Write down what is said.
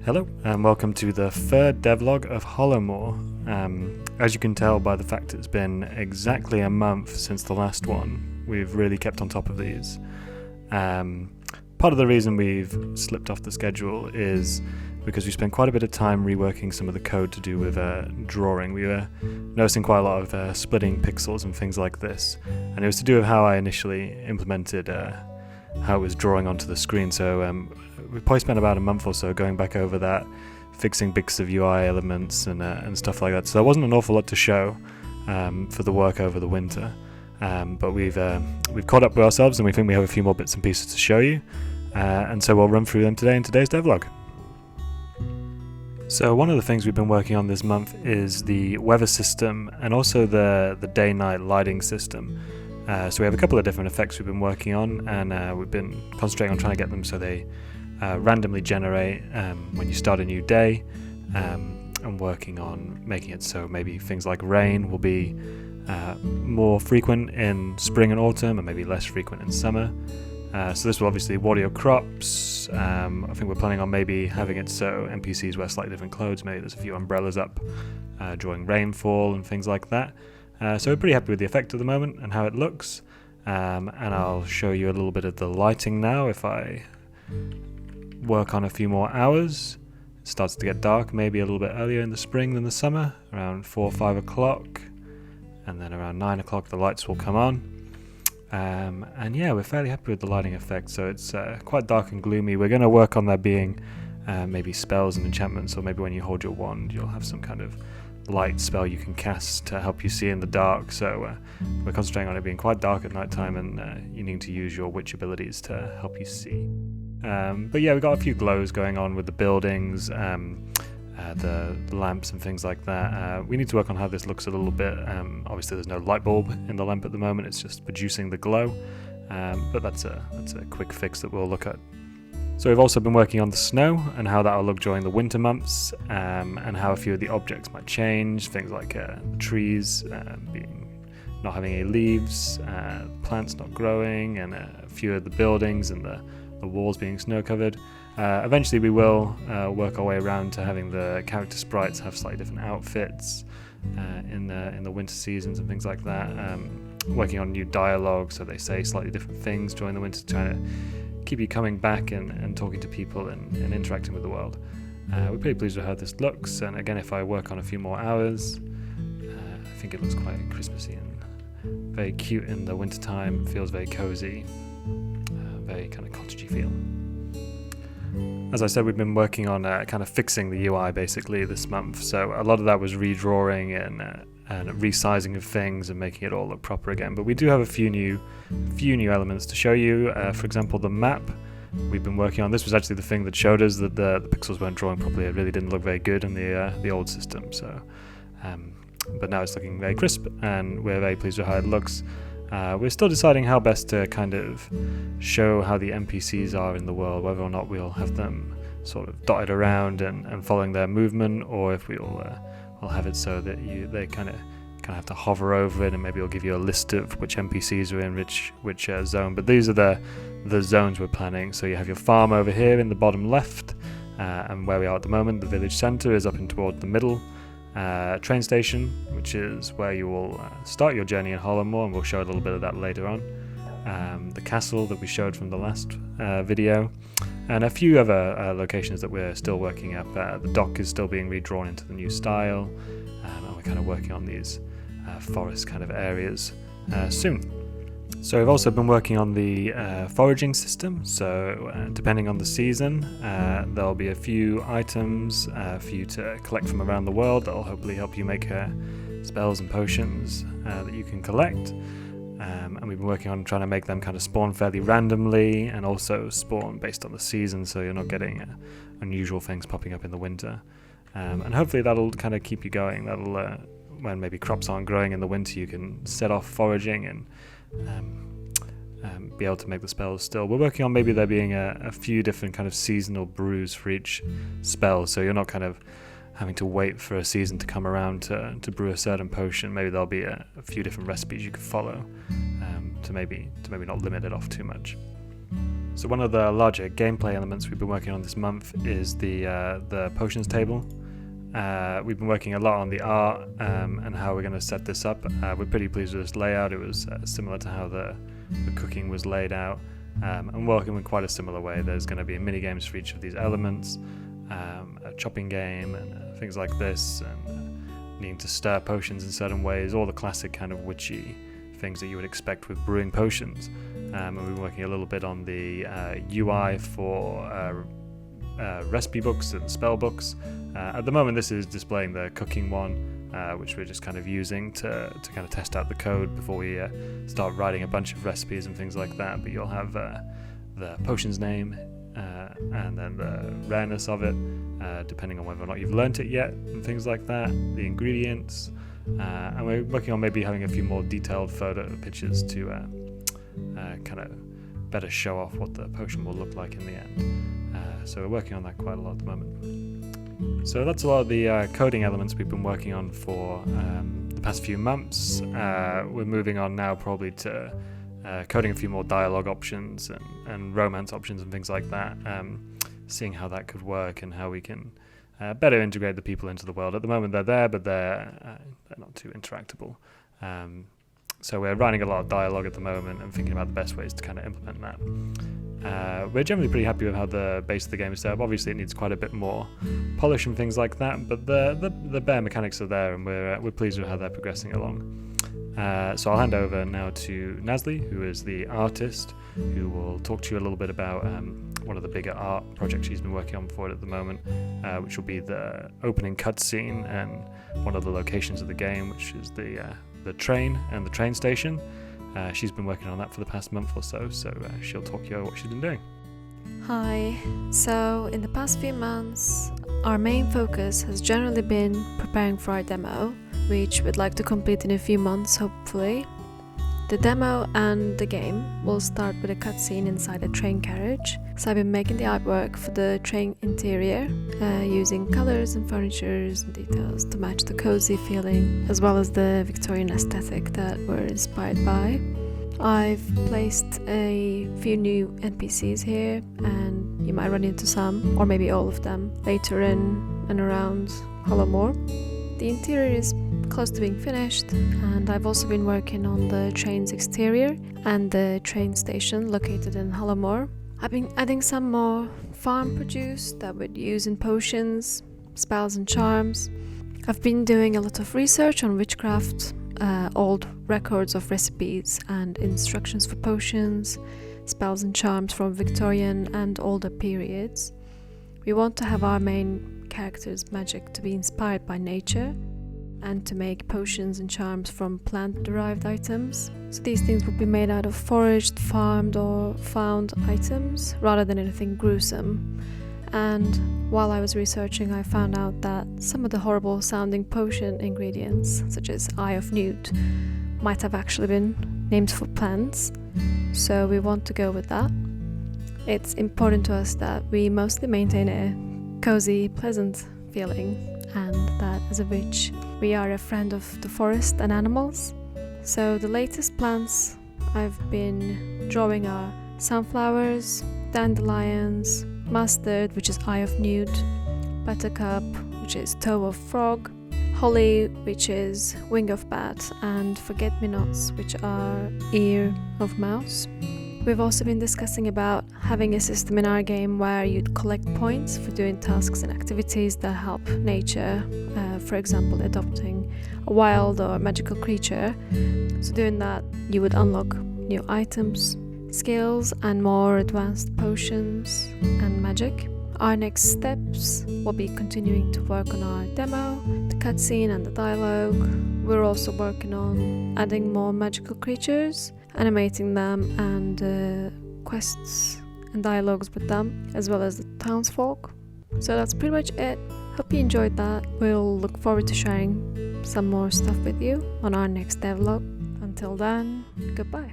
Hello and welcome to the third devlog of Hollowmoor. As you can tell by the fact it's been exactly a month since the last one, we've really kept on top of these. Part of the reason we've slipped off the schedule is because we spent quite a bit of time reworking some of the code to do with drawing. We were noticing quite a lot of splitting pixels and things like this, and it was to do with how I initially implemented how it was drawing onto the screen. So we probably spent about a month or so going back over that, fixing bits of UI elements and stuff like that. So there wasn't an awful lot to show for the work over the winter, but we've caught up with ourselves and we think we have a few more bits and pieces to show you, and so we'll run through them today in today's devlog. So one of the things we've been working on this month is the weather system and also the day-night lighting system. So we have a couple of different effects we've been working on, and we've been concentrating on trying to get them so they randomly generate when you start a new day, and working on making it so maybe things like rain will be more frequent in spring and autumn and maybe less frequent in summer. So this will obviously water your crops. I think we're planning on maybe having it so NPCs wear slightly different clothes. Maybe there's a few umbrellas up during rainfall and things like that. So we're pretty happy with the effect at the moment and how it looks, and I'll show you a little bit of the lighting now. If I work on a few more hours, it starts to get dark maybe a little bit earlier in the spring than the summer, around 4 or 5 o'clock, and then around 9 o'clock the lights will come on. And yeah, we're fairly happy with the lighting effect, so it's quite dark and gloomy. We're going to work on there being maybe spells and enchantments, or maybe when you hold your wand you'll have some kind of light spell you can cast to help you see in the dark. So we're concentrating on it being quite dark at night time, and you need to use your witch abilities to help you see. But yeah, we've got a few glows going on with the buildings, the lamps and things like that. We need to work on how this looks a little bit. Obviously there's no light bulb in the lamp at the moment, it's just producing the glow, but that's a quick fix that we'll look at. So we've also been working on the snow and how that will look during the winter months, and how a few of the objects might change, things like the trees not having any leaves, plants not growing, and a few of the buildings and the walls being snow covered. Eventually we will work our way around to having the character sprites have slightly different outfits in the winter seasons and things like that. Working on new dialogue so they say slightly different things during the winter, trying to keep you coming back and talking to people and interacting with the world. We're pretty pleased with how this looks, and again, if I work on a few more hours, I think it looks quite Christmassy and very cute in the winter time. It feels very cozy, very kind of cottagey feel. As I said, we've been working on kind of fixing the UI basically this month, so a lot of that was redrawing and resizing of things and making it all look proper again. But we do have a few new elements to show you. For example, the map we've been working on. This was actually the thing that showed us that the pixels weren't drawing properly. It really didn't look very good in the old system. So, but now it's looking very crisp, and we're very pleased with how it looks. We're still deciding how best to kind of show how the NPCs are in the world, whether or not we'll have them sort of dotted around and following their movement, or if we'll have it so that they kind of have to hover over it, and maybe it'll give you a list of which NPCs are in which zone. But these are the zones we're planning. So you have your farm over here in the bottom left, and where we are at the moment, the village centre is up in toward the middle. Train station, which is where you will start your journey in Hollowmoor, and we'll show a little bit of that later on. The castle that we showed from the last video, and a few other locations that we're still working up. The dock is still being redrawn into the new style, and we're kind of working on these forest kind of areas soon. So we've also been working on the foraging system. So depending on the season, there'll be a few items for you to collect from around the world that will hopefully help you make spells and potions that you can collect. And we've been working on trying to make them kind of spawn fairly randomly, and also spawn based on the season, so you're not getting unusual things popping up in the winter. And hopefully that'll kind of keep you going. That'll when maybe crops aren't growing in the winter, you can set off foraging and be able to make the spells still. We're working on maybe there being a few different kind of seasonal brews for each spell, so you're not kind of having to wait for a season to come around to brew a certain potion. Maybe there'll be a few different recipes you could follow to maybe not limit it off too much. So one of the larger gameplay elements we've been working on this month is the potions table. We've been working a lot on the art and how we're going to set this up. We're pretty pleased with this layout. It was similar to how the cooking was laid out, and working in quite a similar way. There's going to be mini games for each of these elements, a chopping game and things like this, and needing to stir potions in certain ways, all the classic kind of witchy things that you would expect with brewing potions. And we've been working a little bit on the UI for recipe books and spell books. At the moment this is displaying the cooking one, which we're just kind of using to kind of test out the code before we start writing a bunch of recipes and things like that. But you'll have the potion's name and then the rareness of it, depending on whether or not you've learnt it yet, and things like that, the ingredients, and we're working on maybe having a few more detailed photo pictures to kind of better show off what the potion will look like in the end. So we're working on that quite a lot at the moment. So that's a lot of the coding elements we've been working on for the past few months. We're moving on now probably to coding a few more dialogue options and romance options and things like that, seeing how that could work and how we can better integrate the people into the world. At the moment they're there, but they're not too interactable. So we're writing a lot of dialogue at the moment and thinking about the best ways to kind of implement that. We're generally pretty happy with how the base of the game is set up. Obviously it needs quite a bit more polish and things like that, but the bare mechanics are there, and we're pleased with how they're progressing along. So I'll hand over now to Nazli, who is the artist, who will talk to you a little bit about one of the bigger art projects she's been working on for it at the moment, which will be the opening cutscene and one of the locations of the game, which is the train and the train station. She's been working on that for the past month or so she'll talk you over what she's been doing. Hi, so in the past few months, our main focus has generally been preparing for our demo, which we'd like to complete in a few months, hopefully. The demo and the game will start with a cutscene inside a train carriage. So I've been making the artwork for the train interior, using colors and furnitures and details to match the cozy feeling, as well as the Victorian aesthetic that we're inspired by. I've placed a few new NPCs here, and you might run into some, or maybe all of them, later in and around Hollowmoor. The interior is close to being finished, and I've also been working on the train's exterior and the train station located in Hollowmoor. I've been adding some more farm produce that we'd use in potions, spells and charms. I've been doing a lot of research on witchcraft, old records of recipes and instructions for potions, spells and charms from Victorian and older periods. We want to have our main character's magic to be inspired by nature, and to make potions and charms from plant-derived items. So these things will be made out of foraged, farmed or found items, rather than anything gruesome. And while I was researching, I found out that some of the horrible sounding potion ingredients, such as Eye of Newt, might have actually been named for plants. So we want to go with that. It's important to us that we mostly maintain a cozy, pleasant feeling, and that as a witch we are a friend of the forest and animals. So the latest plants I've been drawing are sunflowers, dandelions, mustard, which is Eye of Newt, buttercup, which is toe of frog, holly, which is wing of bat, and forget-me-nots, which are ear of mouse. We've also been discussing about having a system in our game where you'd collect points for doing tasks and activities that help nature, for example adopting a wild or magical creature. So doing that you would unlock new items, skills and more advanced potions and magic. Our next steps will be continuing to work on our demo, the cutscene and the dialogue. We're also working on adding more magical creatures, animating them, and quests and dialogues with them, as well as the townsfolk. So that's pretty much it. Hope you enjoyed that. We'll look forward to sharing some more stuff with you on our next devlog. Until then, goodbye.